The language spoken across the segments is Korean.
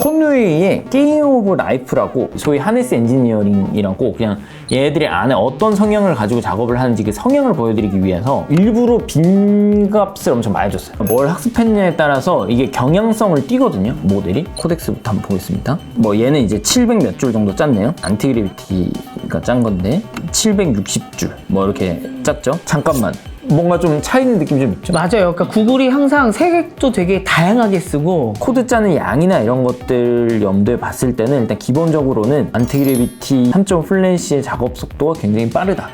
컨웨이의 게임 오브 라이프라고 소위 하네스 엔지니어링이라고 그냥 얘들이 안에 어떤 성향을 가지고 작업을 하는지 그 성향을 보여드리기 위해서 일부러 빈값을 엄청 많이 줬어요. 뭘 학습했냐에 따라서 이게 경향성을 띠거든요, 모델이. 코덱스부터 한번 보겠습니다. 뭐 얘는 이제 700 몇 줄 정도 짰네요. 안티그래비티가 짠 건데 760줄 뭐 이렇게 짰죠. 잠깐만, 뭔가 좀 차이는 느낌이 좀 있죠? 맞아요. 그러니까 구글이 항상 색도 되게 다양하게 쓰고 코드 짜는 양이나 이런 것들 염두에 봤을 때는 일단 기본적으로는 안티그래비티 3점 플래시의 작업 속도가 굉장히 빠르다.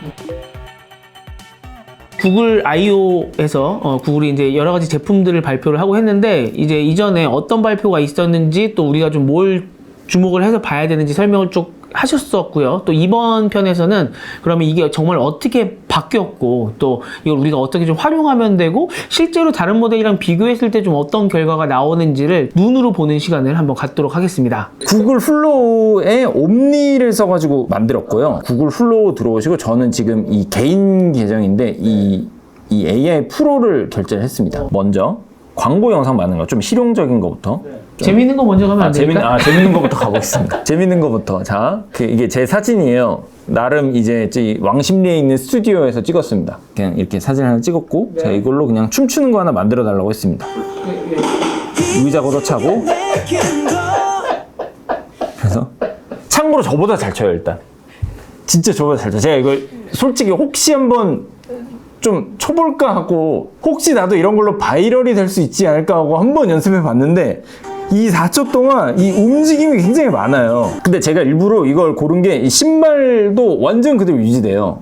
구글 I/O에서 구글이 이제 여러 가지 제품들을 발표를 하고 했는데 이제 이전에 어떤 발표가 있었는지 또 우리가 좀 뭘 주목을 해서 봐야 되는지 설명을 쭉 하셨었고요. 또 이번 편에서는 그러면 이게 정말 어떻게 바뀌었고 또 이걸 우리가 어떻게 좀 활용하면 되고 실제로 다른 모델이랑 비교했을 때 좀 어떤 결과가 나오는지를 눈으로 보는 시간을 한번 갖도록 하겠습니다. 구글 플로우에 옴니를 써가지고 만들었고요. 구글 플로우 들어오시고 저는 지금 이 개인 계정인데 이 AI 프로를 결제를 했습니다. 먼저 광고 영상 많은 거 좀 실용적인 거부터 재밌는 거 먼저 가면 안 될까? 재밌는 거부터 가보겠습니다. 재밌는 거부터. 자, 이게 제 사진이에요. 나름 이제 왕십리에 있는 스튜디오에서 찍었습니다. 그냥 이렇게 사진 하나 찍었고, 네. 제가 이걸로 그냥 춤추는 거 하나 만들어 달라고 했습니다. 의자 걷어차고. 그래서 참고로 저보다 잘 춰요, 일단. 진짜 저보다 잘 춰요. 제가 이걸 솔직히 혹시 한번 좀 쳐볼까 하고 혹시 나도 이런 걸로 바이럴이 될 수 있지 않을까 하고 한번 연습해 봤는데 이 4초 동안 이 움직임이 굉장히 많아요. 근데 제가 일부러 이걸 고른 게 이 신발도 완전 그대로 유지돼요.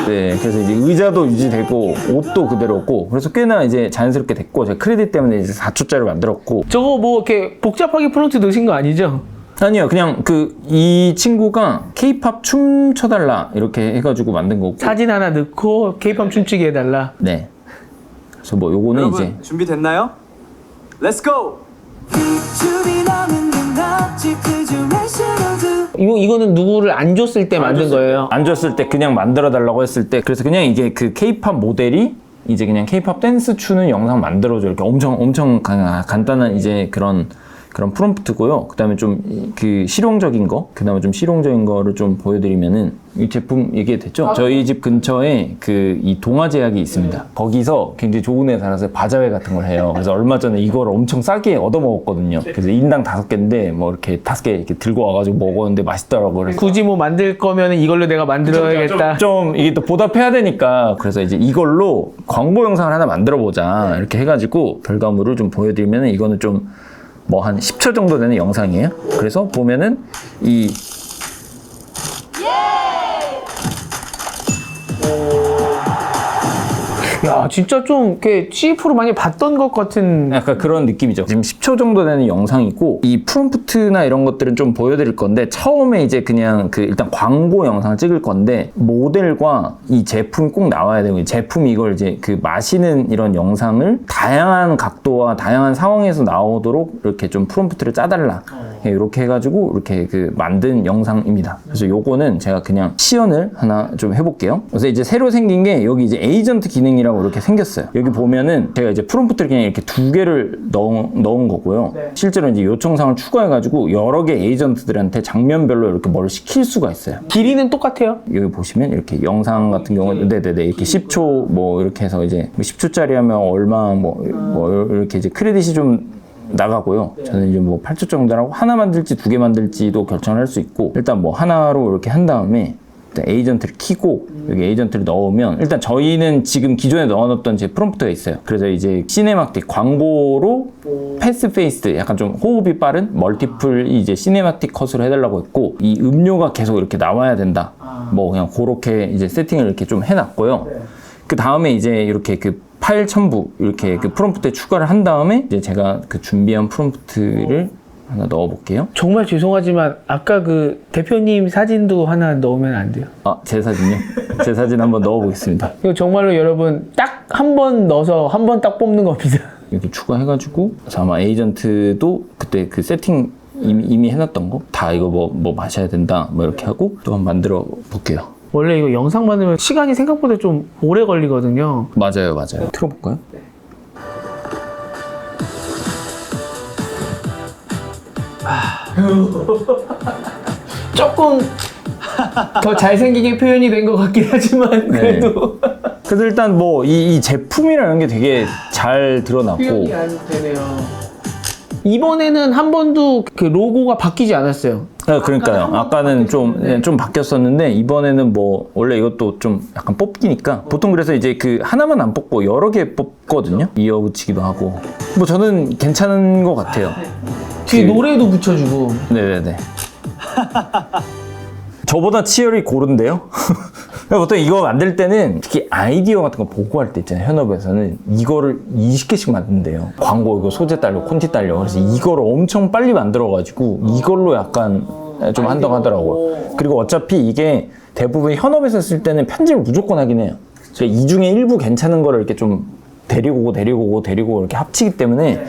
네, 그래서 이제 의자도 유지되고 옷도 그대로고 그래서 꽤나 이제 자연스럽게 됐고 제가 크레딧 때문에 이제 4초짜리 만들었고. 저거 뭐 이렇게 복잡하게 프론트 넣으신 거 아니죠? 아니요, 그냥 이 친구가 K-팝 춤 춰달라 이렇게 해가지고 만든 거고 사진 하나 넣고 K-팝 춤추게 해달라. 네. 그래서 뭐 요거는 여러분, 이제 준비됐나요? Let's go! 이거는 누구를 안 줬을 때 만든 거예요. 안 줬을 때 그냥 만들어 달라고 했을 때 그래서 그냥 이게 그 K-팝 모델이 이제 그냥 K-팝 댄스 추는 영상 만들어줘 이렇게 엄청 간단한 이제 그런 프롬프트고요. 그 다음에 좀 그 실용적인 거, 그 다음에 좀 실용적인 거를 좀 보여드리면은 이 제품 얘기 됐죠? 저희 집 근처에 이 동화제약이 있습니다. 거기서 굉장히 좋은 애 살아서 바자회 같은 걸 해요. 그래서 얼마 전에 이걸 엄청 싸게 얻어먹었거든요. 그래서 인당 5개인데 뭐 이렇게 5개 이렇게 들고 와가지고 먹었는데 맛있더라고요. 그래서 굳이 뭐 만들 거면 이걸로 내가 만들어야겠다. 좀 이게 또 보답해야 되니까 그래서 이제 이걸로 광고 영상을 하나 만들어 보자 이렇게 해가지고 결과물을 좀 보여드리면은 이거는 좀 뭐 한 10초 정도 되는 영상이에요. 그래서 보면은 야, 진짜 좀 이렇게 CF로 많이 봤던 것 같은 약간 그런 느낌이죠. 지금 10초 정도 되는 영상이고 이 프롬프트나 이런 것들은 좀 보여드릴 건데 처음에 이제 그냥 일단 광고 영상을 찍을 건데 모델과 이 제품이 꼭 나와야 되고 제품이 이걸 이제 마시는 이런 영상을 다양한 각도와 다양한 상황에서 나오도록 이렇게 좀 프롬프트를 짜달라. 이렇게 해가지고 이렇게 만든 영상입니다. 그래서 요거는 제가 그냥 시연을 하나 좀 해볼게요. 그래서 이제 새로 생긴 게 여기 이제 에이전트 기능이라고 이렇게 생겼어요. 여기 보면은 제가 이제 프롬프트를 그냥 이렇게 2개를 넣은 거고요. 네. 실제로 이제 요청사항을 추가해가지고 여러 개 에이전트들한테 장면별로 이렇게 뭘 시킬 수가 있어요. 길이는 똑같아요? 여기 보시면 이렇게 영상 같은 경우는 네네네 이렇게 10초 뭐 이렇게 해서 이제 10초짜리 하면 얼마 뭐 이렇게 이제 크레딧이 좀 나가고요. 저는 이제 뭐 8초 정도라고 하나 만들지 2개 만들지도 결정을 할 수 있고 일단 뭐 하나로 이렇게 한 다음에 일단 에이전트를 키고 여기 에이전트를 넣으면 일단 저희는 지금 기존에 넣어놨던 제 프롬프트가 있어요. 그래서 이제 시네마틱 광고로 패스 페이스드 약간 좀 호흡이 빠른 멀티플 이제 시네마틱 컷으로 해달라고 했고 이 음료가 계속 이렇게 나와야 된다. 뭐 그냥 그렇게 이제 세팅을 이렇게 좀 해놨고요. 그 다음에 이제 이렇게 파일 첨부 이렇게 프롬프트에 추가를 한 다음에 이제 제가 준비한 프롬프트를 하나 넣어볼게요. 정말 죄송하지만 아까 대표님 사진도 하나 넣으면 안 돼요? 아, 제 사진요? 제 사진 한번 넣어보겠습니다. 이거 정말로 여러분 딱 한 번 넣어서 한 번 딱 뽑는 겁니다. 이렇게 추가해가지고 아마 에이전트도 그때 세팅 이미 해놨던 거 다 이거 뭐 마셔야 된다 뭐 이렇게 하고 또 한번 만들어 볼게요. 원래 이거 영상 만들면 시간이 생각보다 좀 오래 걸리거든요. 맞아요. 틀어볼까요? 네. 조금 더 잘생기게 표현이 된 것 같긴 하지만 그래도 그래서 일단 뭐 이 제품이라는 게 되게 잘 드러났고 표현이 안 되네요. 이번에는 한 번도 그 로고가 바뀌지 않았어요. 그러니까요. 아까는 좀 바뀌었었는데 이번에는 뭐 원래 이것도 좀 약간 뽑기니까 보통 그래서 이제 그 하나만 안 뽑고 여러 개 뽑거든요. 이어붙이기도 하고 뭐 저는 괜찮은 것 같아요. 뒤에 노래도 붙여주고. 네네네. 저보다 치열이 고른데요? 보통 이거 만들 때는 특히 아이디어 같은 거 보고할 때 있잖아요. 현업에서는 이거를 20개씩 만든대요. 광고 이거 소재 딸려, 콘티 딸려. 그래서 이거를 엄청 빨리 만들어가지고 이걸로 약간 좀 한다고 하더라고요. 그리고 어차피 이게 대부분 현업에서 쓸 때는 편집을 무조건 하긴 해요. 그러니까 이 중에 일부 괜찮은 거를 이렇게 좀 데리고 오고 이렇게 합치기 때문에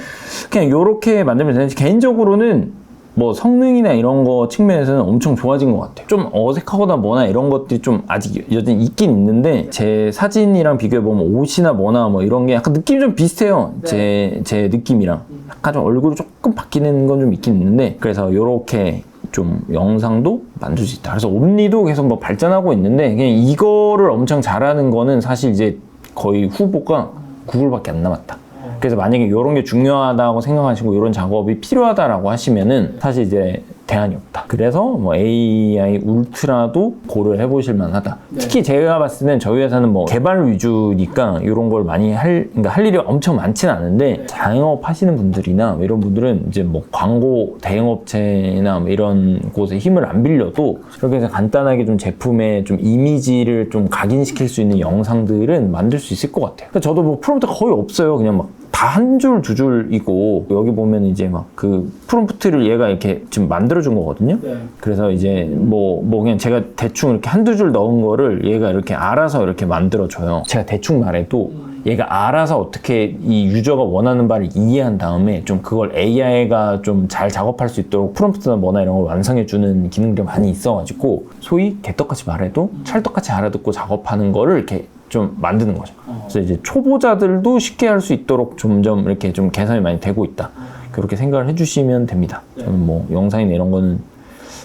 그냥 이렇게 만들면 되는지 개인적으로는 뭐 성능이나 이런 거 측면에서는 엄청 좋아진 것 같아요. 좀 어색하거나 뭐나 이런 것들이 좀 아직 여전히 있긴 있는데 제 사진이랑 비교해보면 옷이나 뭐나 뭐 이런 게 약간 느낌이 좀 비슷해요. 제 느낌이랑 약간 좀 얼굴이 조금 바뀌는 건 좀 있긴 있는데 그래서 요렇게 좀 영상도 만들 수 있다. 그래서 옴니도 계속 뭐 발전하고 있는데 그냥 이거를 엄청 잘하는 거는 사실 이제 거의 후보가 구글밖에 안 남았다. 그래서 만약에 이런 게 중요하다고 생각하시고 이런 작업이 필요하다라고 하시면은 사실 이제 대안이 없다. 그래서 뭐 AI 울트라도 고려해 보실 만하다. 특히 제가 봤을 땐 저희 회사는 뭐 개발 위주니까 이런 걸 많이 그러니까 할 일이 엄청 많지는 않은데 자영업 하시는 분들이나 뭐 이런 분들은 이제 뭐 광고 대행업체나 뭐 이런 곳에 힘을 안 빌려도 이렇게 해서 간단하게 좀 제품의 좀 이미지를 좀 각인시킬 수 있는 영상들은 만들 수 있을 것 같아요. 그러니까 저도 뭐 프롬프트 거의 없어요. 그냥 막 다 한 줄, 두 줄이고 여기 보면 이제 막 그 프롬프트를 얘가 이렇게 지금 만들어준 거거든요. 그래서 이제 뭐 그냥 제가 대충 이렇게 한두 줄 넣은 거를 얘가 이렇게 알아서 이렇게 만들어줘요. 제가 대충 말해도 얘가 알아서 어떻게 이 유저가 원하는 바를 이해한 다음에 좀 그걸 AI가 좀 잘 작업할 수 있도록 프롬프트나 뭐나 이런 걸 완성해주는 기능들이 많이 있어가지고 소위 개떡같이 말해도 찰떡같이 알아듣고 작업하는 거를 이렇게 좀 만드는 거죠. 그래서 이제 초보자들도 쉽게 할 수 있도록 점점 이렇게 좀 개선이 많이 되고 있다. 그렇게 생각을 해주시면 됩니다. 저는 뭐 영상이나 이런 거는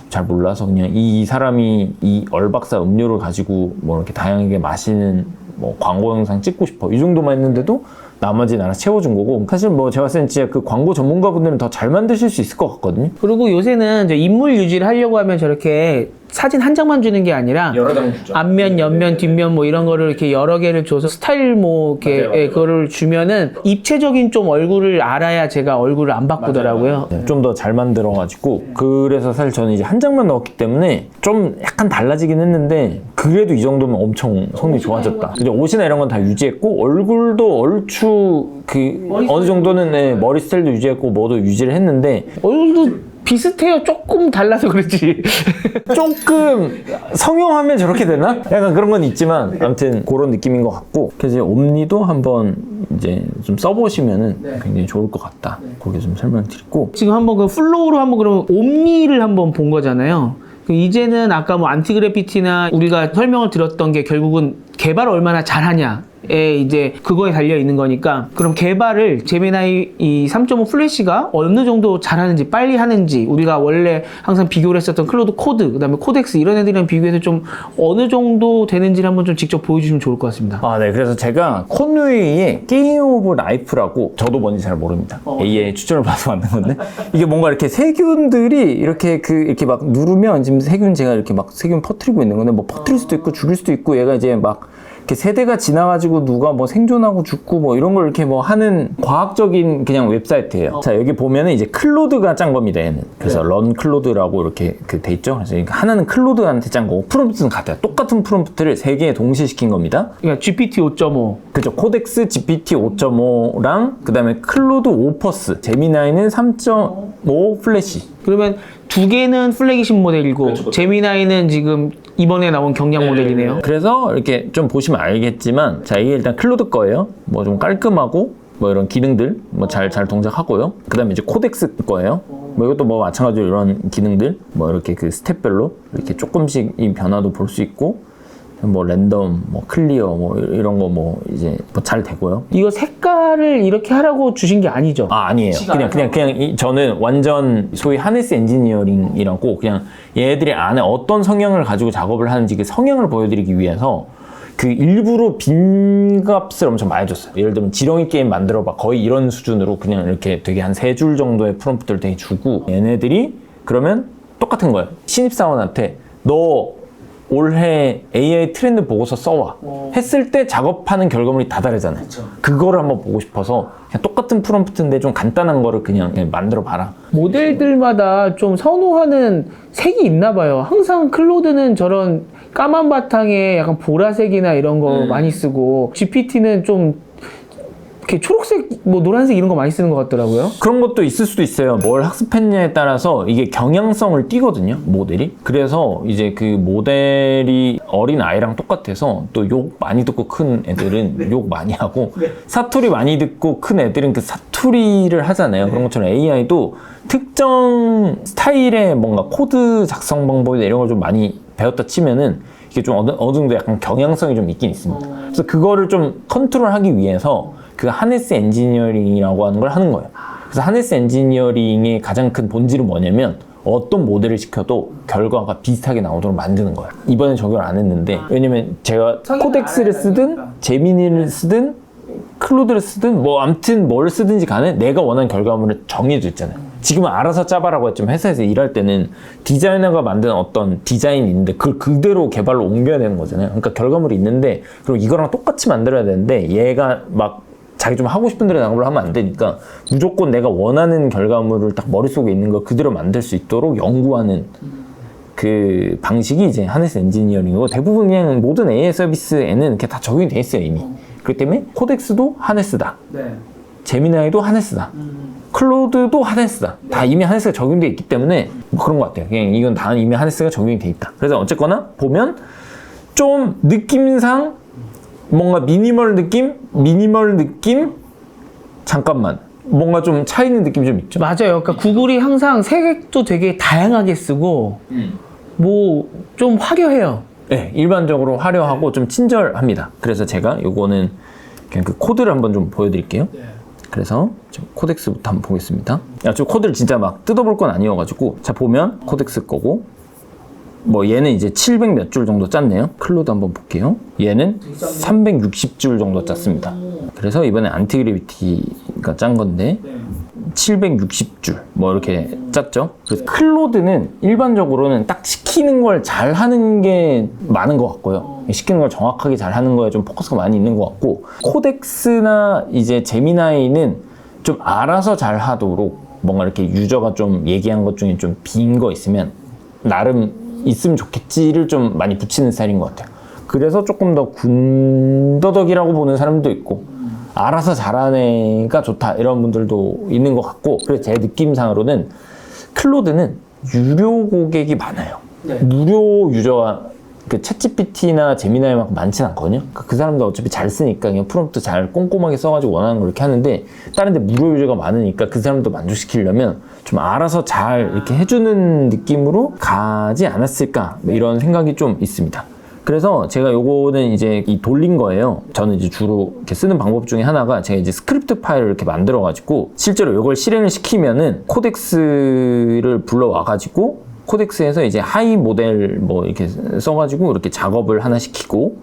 잘 몰라서 그냥 이 사람이 이 얼박사 음료를 가지고 뭐 이렇게 다양하게 마시는 뭐 광고 영상 찍고 싶어 이 정도만 했는데도 나머지는 알아서 채워준 거고 사실 뭐 제가 봤을 땐 진짜 그 광고 전문가분들은 더 잘 만드실 수 있을 것 같거든요. 그리고 요새는 이제 인물 유지를 하려고 하면 저렇게 사진 한 장만 주는 게 아니라 여러 장 주죠. 앞면, 옆면, 뒷면 뭐 이런 거를 이렇게 여러 개를 줘서 스타일 뭐 이렇게 맞아요. 예, 그거를 주면은 입체적인 좀 얼굴을 알아야 제가 얼굴을 안 바꾸더라고요. 좀 더 잘 만들어가지고 그래서 사실 저는 이제 한 장만 넣었기 때문에 좀 약간 달라지긴 했는데 그래도 이 정도면 엄청 성능이 좋아졌다. 이제 옷이나 이런 건 다 유지했고 얼굴도 얼추 그 어느 정도는 네, 머리 스타일도 유지했고 뭐도 유지를 했는데 얼굴도 비슷해요. 조금 달라서 그렇지. 조금 성형하면 저렇게 되나? 약간 그런 건 있지만 아무튼 그런 느낌인 것 같고 그래서 이제 옴니도 한번 이제 좀 써보시면은 굉장히 좋을 것 같다. 그렇게 좀 설명드리고 지금 한번 그 플로우로 한번 그러면 옴니를 한번 본 거잖아요. 이제는 아까 뭐 안티그래피티나 우리가 설명을 들었던 게 결국은 개발을 얼마나 잘하냐에 이제 그거에 달려 있는 거니까 그럼 개발을 제미나이 이 3.5 플래시가 어느 정도 잘하는지 빨리 하는지 우리가 원래 항상 비교를 했었던 클로드 코드 그다음에 코덱스 이런 애들이랑 비교해서 좀 어느 정도 되는지를 한번 좀 직접 보여주시면 좋을 것 같습니다. 아, 네. 그래서 제가 콘웨이의 게임 오브 라이프라고 저도 뭔지 잘 모릅니다. AI 추천을 받아서 만든 건데 이게 뭔가 이렇게 세균들이 이렇게 이렇게 막 누르면 지금 세균 제가 이렇게 막 세균 퍼뜨리고 있는 건데 뭐 퍼뜨릴 수도 있고 죽일 수도 있고 얘가 이제 막 이렇게 세대가 지나가지고 누가 뭐 생존하고 죽고 뭐 이런 걸 이렇게 뭐 하는 과학적인 그냥 웹사이트예요. 자, 여기 보면은 이제 클로드가 짠 겁니다, 얘는. 그래서 런 클로드라고 이렇게 돼 있죠. 그래서 하나는 클로드한테 짠 거고 프롬프트는 같아요. 똑같은 프롬프트를 3개 동시에 시킨 겁니다. 그러니까 GPT 5.5 그죠. 코덱스 GPT 5.5랑 그 다음에 클로드 오퍼스, 제미나이는 3.5 플래시. 그러면 두 개는 플래그십 모델이고 제미나이는 지금 이번에 나온 경량 모델이네요. 그래서 이렇게 좀 보시면 알겠지만 자, 이게 일단 클로드 거예요. 뭐 좀 깔끔하고 뭐 이런 기능들 뭐 잘 동작하고요. 그 다음에 이제 코덱스 거예요. 뭐 이것도 뭐 마찬가지로 이런 기능들 뭐 이렇게 그 스텝별로 이렇게 조금씩 이 변화도 볼 수 있고 뭐 랜덤, 뭐 클리어, 뭐 이런 거 뭐 이제 뭐 잘 되고요. 이거 색깔을 이렇게 하라고 주신 게 아니죠? 아니에요. 그냥 저는 완전 소위 하네스 엔지니어링이라고 그냥 얘들이 안에 어떤 성향을 가지고 작업을 하는지 그 성향을 보여드리기 위해서 그 일부러 빈 값을 엄청 많이 줬어요. 예를 들면 지렁이 게임 만들어봐. 거의 이런 수준으로 그냥 이렇게 되게 한 3줄 정도의 프롬프트를 되게 주고 얘네들이 그러면 똑같은 거예요. 신입사원한테 너 올해 AI 트렌드 보고서 써와 했을 때 작업하는 결과물이 다 다르잖아요. 그거를 한번 보고 싶어서 그냥 똑같은 프롬프트인데 좀 간단한 거를 그냥 만들어 봐라. 모델들마다 좀 선호하는 색이 있나 봐요. 항상 클로드는 저런 까만 바탕에 약간 보라색이나 이런 거 많이 쓰고 GPT는 좀 이렇게 초록색, 뭐 노란색 이런 거 많이 쓰는 것 같더라고요. 그런 것도 있을 수도 있어요. 뭘 학습했냐에 따라서 이게 경향성을 띠거든요, 모델이. 그래서 이제 그 모델이 어린 아이랑 똑같아서 또 욕 많이 듣고 큰 애들은 욕 많이 하고 사투리 많이 듣고 큰 애들은 그 사투리를 하잖아요. 그런 것처럼 AI도 특정 스타일의 뭔가 코드 작성 방법이나 이런 걸 좀 많이 배웠다 치면은 이게 좀 어느 정도 약간 경향성이 좀 있긴 있습니다. 그래서 그거를 좀 컨트롤하기 위해서 그 하네스 엔지니어링이라고 하는 걸 하는 거예요. 그래서 하네스 엔지니어링의 가장 큰 본질은 뭐냐면 어떤 모델을 시켜도 결과가 비슷하게 나오도록 만드는 거예요. 이번엔 적용을 안 했는데 왜냐면 제가 코덱스를 쓰든 제미니를 쓰든 클로드를 쓰든 뭐 아무튼 뭘 쓰든지 간에 내가 원하는 결과물을 정해져 있잖아요. 지금은 알아서 짜봐라고 했지만 회사에서 일할 때는 디자이너가 만든 어떤 디자인이 있는데 그걸 그대로 개발로 옮겨야 되는 거잖아요. 그러니까 결과물이 있는데 그리고 이거랑 똑같이 만들어야 되는데 얘가 막 자기 좀 하고 싶은 대로 작업을 하면 안 되니까 무조건 내가 원하는 결과물을 딱 머릿속에 있는 걸 그대로 만들 수 있도록 연구하는 그 방식이 이제 하네스 엔지니어링이고 대부분 그냥 모든 AI 서비스에는 이렇게 다 적용이 돼 있어요 이미. 그렇기 때문에 코덱스도 하네스다. 제미나이도 하네스다. 클로드도 하네스다. 다 이미 하네스가 적용돼 있기 때문에 뭐 그런 것 같아요. 그냥 이건 다 이미 하네스가 적용이 돼 있다. 그래서 어쨌거나 보면 좀 느낌상 뭔가 미니멀 느낌? 잠깐만. 뭔가 좀 차이는 느낌이 좀 있죠? 맞아요. 그러니까 구글이 항상 색도 되게 다양하게 쓰고 뭐 좀 화려해요. 네, 일반적으로 화려하고 좀 친절합니다. 그래서 제가 요거는 그냥 그 코드를 한번 좀 보여드릴게요. 그래서 코덱스부터 한번 보겠습니다. 저 코드를 진짜 막 뜯어볼 건 아니어가지고 자 보면 코덱스 거고 뭐 얘는 이제 700 몇 줄 정도 짰네요. 클로드 한번 볼게요. 얘는 360줄 정도 짰습니다. 그래서 이번에 안티그래비티가 짠 건데 760줄 뭐 이렇게 짰죠. 그래서 클로드는 일반적으로는 딱 시키는 걸 잘 하는 게 많은 것 같고요. 시키는 걸 정확하게 잘 하는 거에 좀 포커스가 많이 있는 것 같고 코덱스나 이제 제미나이는 좀 알아서 잘 하도록 뭔가 이렇게 유저가 좀 얘기한 것 중에 좀 빈 거 있으면 나름 있으면 좋겠지를 좀 많이 붙이는 스타일인 것 같아요. 그래서 조금 더 군더더기라고 보는 사람도 있고 알아서 잘하는 애가 좋다 이런 분들도 있는 것 같고 그래서 제 느낌상으로는 클로드는 유료 고객이 많아요. 무료 유저가 그 챗GPT나 제미나이만큼 많진 않거든요. 그 사람들 어차피 잘 쓰니까 그냥 프롬프트 잘 꼼꼼하게 써가지고 원하는 걸 이렇게 하는데 다른 데 무료 유저가 많으니까 그 사람도 만족시키려면 좀 알아서 잘 이렇게 해주는 느낌으로 가지 않았을까 이런 생각이 좀 있습니다. 그래서 제가 요거는 이제 이 돌린 거예요. 저는 이제 주로 이렇게 쓰는 방법 중에 하나가 제가 이제 스크립트 파일을 이렇게 만들어 가지고 실제로 요걸 실행을 시키면은 코덱스를 불러와 가지고 코덱스에서 이제 하이 모델 뭐 이렇게 써가지고 이렇게 작업을 하나 시키고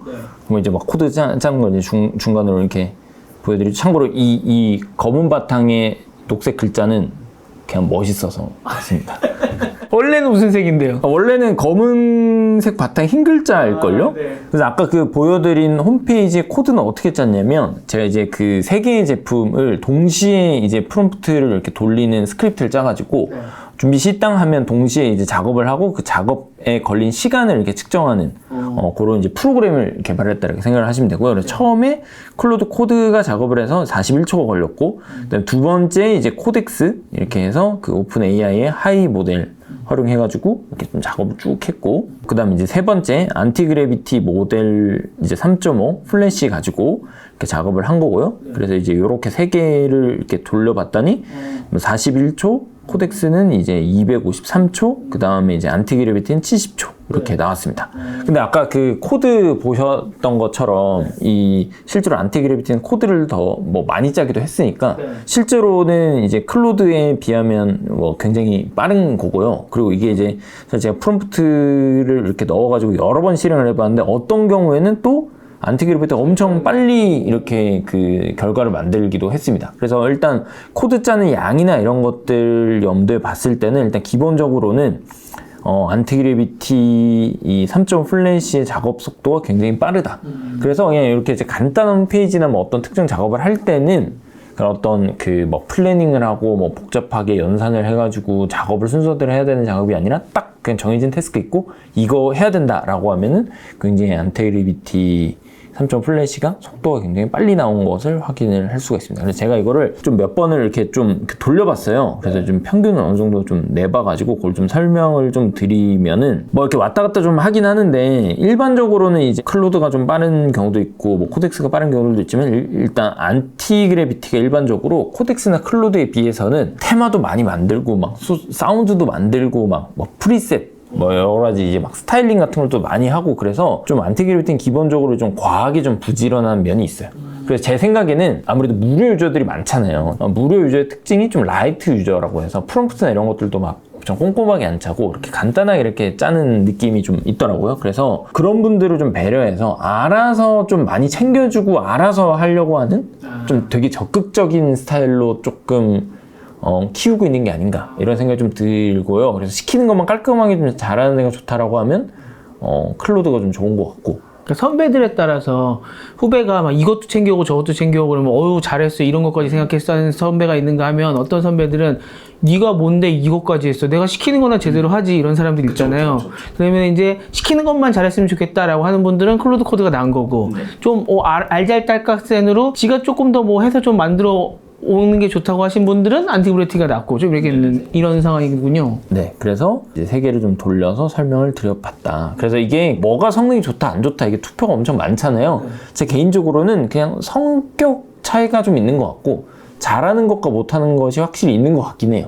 그럼 이제 막 코드 짜는 걸 이제 중간으로 이렇게 보여드리죠. 참고로 이 검은 바탕의 녹색 글자는 그냥 멋있어서 했습니다. 원래는 무슨 색인데요? 원래는 검은색 바탕 흰 글자일걸요? 그래서 아까 그 보여드린 홈페이지 코드는 어떻게 짰냐면 제가 이제 그 세 개의 제품을 동시에 이제 프롬프트를 이렇게 돌리는 스크립트를 짜가지고 준비 시당 하면 동시에 이제 작업을 하고 그 작업에 걸린 시간을 이렇게 측정하는 그런 이제 프로그램을 개발했다 이렇게 생각을 하시면 되고요. 그래서 처음에 클로드 코드가 작업을 해서 41초가 걸렸고 그다음에 두 번째 이제 코덱스 이렇게 해서 그 오픈 AI의 하이 모델 활용해가지고 이렇게 좀 작업을 쭉 했고 그 다음에 이제 세 번째 안티그래비티 모델 이제 3.5 플래시 가지고 이렇게 작업을 한 거고요. 그래서 이제 이렇게 세 개를 이렇게 돌려봤더니 41초 코덱스는 이제 253초 그 다음에 이제 안티그래비티는 70초 이렇게 나왔습니다. 근데 아까 그 코드 보셨던 것처럼 이 실제로 안티그래비티는 코드를 더 뭐 많이 짜기도 했으니까 실제로는 이제 클로드에 비하면 뭐 굉장히 빠른 거고요. 그리고 이게 이제 사실 제가 프롬프트를 이렇게 넣어가지고 여러 번 실행을 해봤는데 어떤 경우에는 또 안티그래비티가 엄청 빨리 이렇게 그 결과를 만들기도 했습니다. 그래서 일단 코드 짜는 양이나 이런 것들 염두에 봤을 때는 일단 기본적으로는 안티그래비티 이 3점 플래시의 작업 속도가 굉장히 빠르다. 그래서 그냥 이렇게 이제 간단한 홈페이지나 뭐 어떤 특정 작업을 할 때는 어떤 그 뭐 플래닝을 하고 뭐 복잡하게 연산을 해가지고 작업을 순서대로 해야 되는 작업이 아니라 딱 그냥 정해진 태스크 있고 이거 해야 된다라고 하면은 굉장히 안티그래비티 3점 플래시가 속도가 굉장히 빨리 나온 것을 확인을 할 수가 있습니다. 그래서 제가 이거를 좀 몇 번을 이렇게 좀 돌려봤어요. 그래서 좀 평균을 어느 정도 좀 내봐가지고 그걸 좀 설명을 좀 드리면은 뭐 이렇게 왔다 갔다 좀 하긴 하는데 일반적으로는 이제 클로드가 좀 빠른 경우도 있고 뭐 코덱스가 빠른 경우도 있지만 일단 안티그래비티가 일반적으로 코덱스나 클로드에 비해서는 테마도 많이 만들고 막 사운드도 만들고 막 프리셋 뭐 여러 가지 이제 막 스타일링 같은 걸 또 많이 하고 그래서 좀 안티그래비티는 기본적으로 좀 과하게 좀 부지런한 면이 있어요. 그래서 제 생각에는 아무래도 무료 유저들이 많잖아요. 무료 유저의 특징이 좀 라이트 유저라고 해서 프롬프트나 이런 것들도 막 엄청 꼼꼼하게 안 짜고 이렇게 간단하게 이렇게 짜는 느낌이 좀 있더라고요. 그래서 그런 분들을 좀 배려해서 알아서 좀 많이 챙겨주고 알아서 하려고 하는 좀 되게 적극적인 스타일로 조금 키우고 있는 게 아닌가 이런 생각이 좀 들고요. 그래서 시키는 것만 깔끔하게 좀 잘하는 애가 좋다라고 하면 클로드가 좀 좋은 것 같고 그러니까 선배들에 따라서 후배가 막 이것도 챙겨오고 저것도 챙겨오고 그러면 어유 잘했어 이런 것까지 생각했어 하는 선배가 있는가 하면 어떤 선배들은 네가 뭔데 이것까지 했어 내가 시키는 거나 제대로 하지 이런 사람들 있잖아요. 그러면 이제 시키는 것만 잘했으면 좋겠다라고 하는 분들은 클로드 코드가 나은 거고 좀 알잘딸깍센으로 지가 조금 더 뭐 해서 좀 만들어 오는 게 좋다고 하신 분들은 안티그래비티가 낫고 좀 이렇게 이런 상황이군요. 네, 그래서 이제 세 개를 좀 돌려서 설명을 드려봤다. 그래서 이게 뭐가 성능이 좋다 안 좋다 이게 투표가 엄청 많잖아요. 제 개인적으로는 그냥 성격 차이가 좀 있는 것 같고 잘하는 것과 못하는 것이 확실히 있는 것 같긴 해요.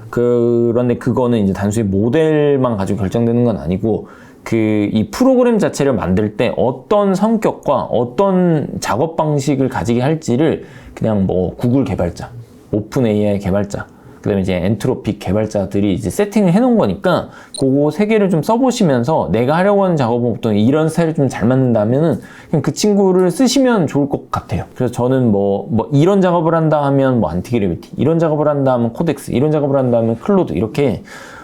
그런데 그거는 이제 단순히 모델만 가지고 결정되는 건 아니고 이 프로그램 자체를 만들 때 어떤 성격과 어떤 작업 방식을 가지게 할지를 그냥 뭐 구글 개발자, 오픈 AI 개발자, 그 다음에 이제 엔트로픽 개발자들이 이제 세팅을 해놓은 거니까 그거 세 개를 좀 써보시면서 내가 하려고 하는 작업은 보통 이런 스타일이 좀 잘 맞는다면은 그냥 그 친구를 쓰시면 좋을 것 같아요. 그래서 저는 뭐 이런 작업을 한다 하면 뭐 안티그래비티, 이런 작업을 한다 하면 코덱스, 이런 작업을 한다 하면 클로드 이렇게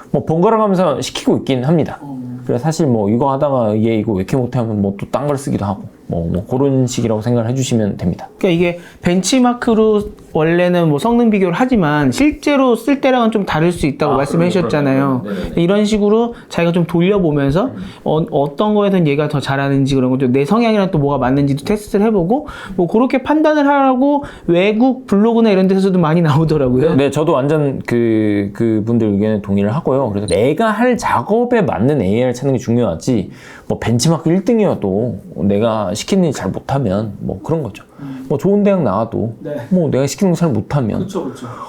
뭐 번갈아 가면서 시키고 있긴 합니다. 그래서 사실 뭐 이거 하다가 얘 이거 왜 이렇게 못해 하면 뭐 또 딴 걸 쓰기도 하고 뭐 그런 식이라고 생각을 해주시면 됩니다. 그러니까 이게 벤치마크로 원래는 뭐 성능 비교를 하지만 실제로 쓸 때랑은 좀 다를 수 있다고 말씀해 주셨잖아요. 이런 식으로 자기가 좀 돌려보면서 어떤 거에선 얘가 더 잘하는지 그런 거 내 성향이랑 또 뭐가 맞는지도 테스트를 해보고 뭐 그렇게 판단을 하라고 외국 블로그나 이런 데서도 많이 나오더라고요. 네, 저도 완전 그 분들 의견에 동의를 하고요. 그래서 내가 할 작업에 맞는 AI를 찾는 게 중요하지 뭐 벤치마크 1등이어도 내가 시키는 일 잘 못하면 뭐 그런 거죠. 뭐 좋은 대학 나와도 뭐 내가 시키는 거 잘 못하면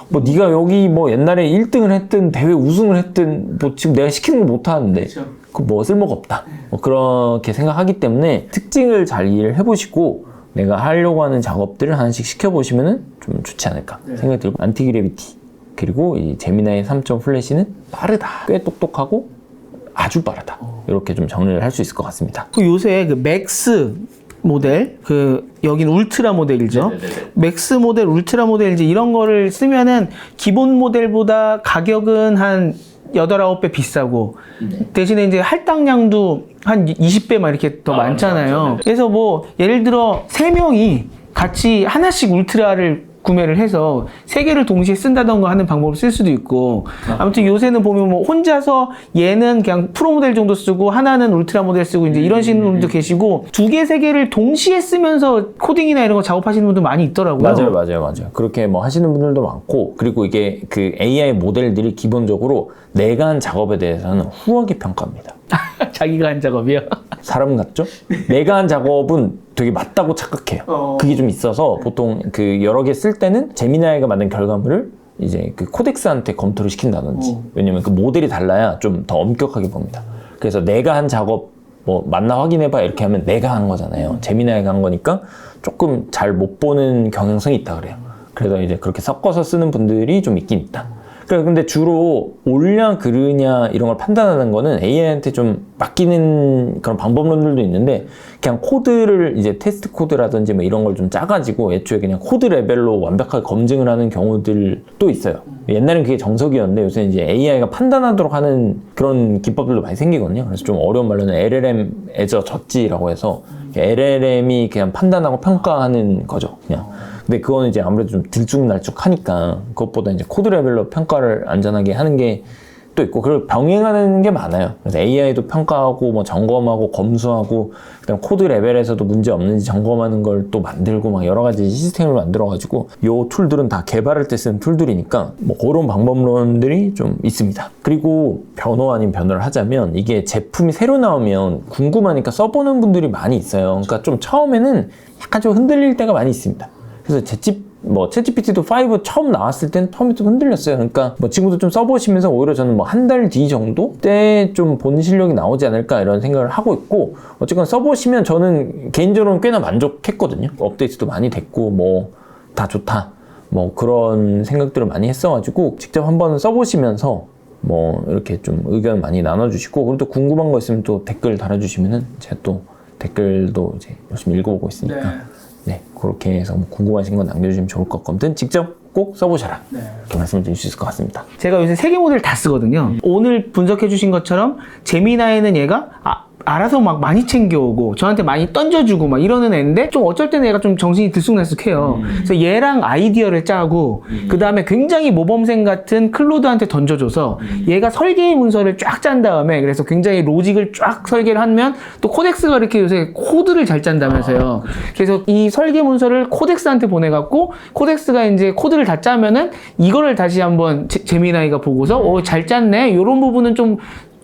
뭐 네가 여기 뭐 옛날에 1등을 했든 대회 우승을 했든 뭐 지금 내가 시키는 걸 못하는데 그 뭐 쓸모가 없다. 뭐 그렇게 생각하기 때문에 특징을 잘 이해를 해보시고 내가 하려고 하는 작업들을 하나씩 시켜보시면은 좀 좋지 않을까 생각이 들고 안티그래비티 그리고 이 제미나이 3점 플래시는 빠르다. 꽤 똑똑하고 아주 빠르다. 이렇게 좀 정리를 할 수 있을 것 같습니다. 그 요새 그 맥스 모델, 여긴 울트라 모델이죠. 맥스 모델, 울트라 모델 이제 이런 거를 쓰면은 기본 모델보다 가격은 한 8, 9배 비싸고 대신에 이제 할당량도 한 20배 막 이렇게 더 많잖아요. 그래서 뭐 예를 들어 3명이 같이 하나씩 울트라를 구매를 해서 3개를 동시에 쓴다던가 하는 방법을 쓸 수도 있고 아무튼 요새는 보면 뭐 혼자서 얘는 그냥 프로 모델 정도 쓰고 하나는 울트라 모델 쓰고 이제 이런 식으로 분도 계시고 2개, 3개를 동시에 쓰면서 코딩이나 이런 거 작업하시는 분들 많이 있더라고요. 맞아요. 그렇게 뭐 하시는 분들도 많고 그리고 이게 그 AI 모델들이 기본적으로 내가 한 작업에 대해서는 후하게 평가합니다. 자기가 한 작업이요? 사람 같죠? 내가 한 작업은 되게 맞다고 착각해요. 그게 좀 있어서 보통 그 여러 개 쓸 때는 제미나이가 만든 결과물을 이제 그 코덱스한테 검토를 시킨다든지 왜냐면 그 모델이 달라야 좀 더 엄격하게 봅니다. 그래서 내가 한 작업 뭐 맞나 확인해봐 이렇게 하면 내가 한 거잖아요. 재미나이가 한 거니까 조금 잘 못 보는 경향성이 있다 그래요. 그래서 이제 그렇게 섞어서 쓰는 분들이 좀 있긴 있다. 근데 주로 옳냐 그르냐 이런 걸 판단하는 거는 AI한테 좀 맡기는 그런 방법론들도 있는데, 그냥 코드를 이제 테스트 코드라든지 뭐 이런 걸 좀 짜가지고 애초에 그냥 코드 레벨로 완벽하게 검증을 하는 경우들도 있어요. 옛날엔 그게 정석이었는데 요새 이제 AI가 판단하도록 하는 그런 기법들도 많이 생기거든요. 그래서 좀 어려운 말로는 LLM 에저 졌지라고 해서 LLM이 그냥 판단하고 평가하는 거죠, 그냥. 근데 그거는 이제 아무래도 좀 들쭉날쭉하니까 그것보다 이제 코드 레벨로 평가를 안전하게 하는 게 또 있고, 그리고 병행하는 게 많아요. 그래서 AI도 평가하고 뭐 점검하고 검수하고, 그다음 코드 레벨에서도 문제 없는지 점검하는 걸 또 만들고 막 여러 가지 시스템을 만들어가지고, 요 툴들은 다 개발할 때 쓰는 툴들이니까 뭐 그런 방법론들이 좀 있습니다. 그리고 변호 아닌 변호를 하자면, 이게 제품이 새로 나오면 궁금하니까 써보는 분들이 많이 있어요. 그러니까 좀 처음에는 약간 좀 흔들릴 때가 많이 있습니다. 그래서 챗GPT도 5 처음 나왔을 땐 처음에 좀 흔들렸어요. 그러니까 뭐 친구도 좀 써보시면서 오히려 저는 뭐 한 달 뒤 정도 때 좀 본 실력이 나오지 않을까 이런 생각을 하고 있고, 어쨌건 써보시면 저는 개인적으로는 꽤나 만족했거든요. 업데이트도 많이 됐고 뭐 다 좋다 뭐 그런 생각들을 많이 했어가지고, 직접 한번 써보시면서 뭐 이렇게 좀 의견 많이 나눠주시고, 그리고 또 궁금한 거 있으면 또 댓글 달아주시면은 제가 또 댓글도 이제 열심히 읽어보고 있으니까 네, 그렇게 해서 뭐 궁금하신 거 남겨주시면 좋을 것 같거든. 직접 꼭 써보셔라. 이렇게 말씀을 드릴 수 있을 것 같습니다. 제가 요새 3개 모델 다 쓰거든요. 오늘 분석해 주신 것처럼 제미나이는 얘가 알아서 막 많이 챙겨오고 저한테 많이 던져주고 막 이러는 애인데, 좀 어쩔 때는 얘가 좀 정신이 들쑥날쑥해요. 그래서 얘랑 아이디어를 짜고 그 다음에 굉장히 모범생 같은 클로드한테 던져줘서 얘가 설계의 문서를 쫙 짠 다음에, 그래서 굉장히 로직을 쫙 설계를 하면 또 코덱스가 이렇게 요새 코드를 잘 짠다면서요. 그래서 이 설계 문서를 코덱스한테 보내갖고 코덱스가 이제 코드를 다 짜면은 이거를 다시 한번 제미나이가 보고서 잘 짰네, 이런 부분은 좀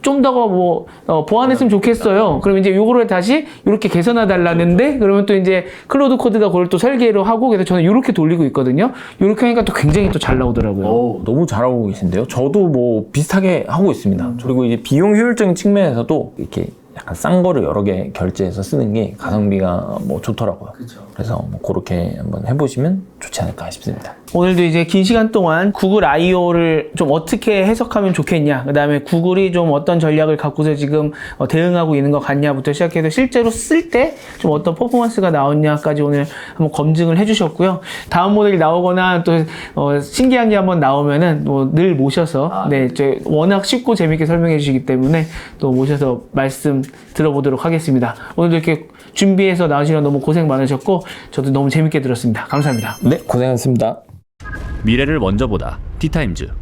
더 보완했으면 좋겠어요. 그럼 이제 요거를 다시 이렇게 개선해 달라는데, 그러면 또 이제 클로드 코드가 그걸 또 설계를 하고, 그래서 저는 이렇게 돌리고 있거든요. 이렇게 하니까 또 굉장히 또 잘 나오더라고요. 너무 잘하고 계신데요. 저도 뭐 비슷하게 하고 있습니다. 그리고 이제 비용 효율적인 측면에서도 이렇게 약간 싼 거를 여러 개 결제해서 쓰는 게 가성비가 뭐 좋더라고요. 그래서 뭐 그렇게 한번 해보시면 좋지 않을까 싶습니다. 오늘도 이제 긴 시간 동안 구글 I/O를 좀 어떻게 해석하면 좋겠냐, 그 다음에 구글이 좀 어떤 전략을 갖고서 지금 대응하고 있는 것 같냐부터 시작해서 실제로 쓸 때 좀 어떤 퍼포먼스가 나왔냐까지 오늘 한번 검증을 해주셨고요. 다음 모델이 나오거나 또 신기한 게 한번 나오면은 늘 모셔서 워낙 쉽고 재밌게 설명해 주시기 때문에 또 모셔서 말씀 들어보도록 하겠습니다. 오늘도 이렇게 준비해서 나오시느라 너무 고생 많으셨고 저도 너무 재밌게 들었습니다. 감사합니다. 네, 고생하셨습니다. 미래를 먼저 보다 티타임즈.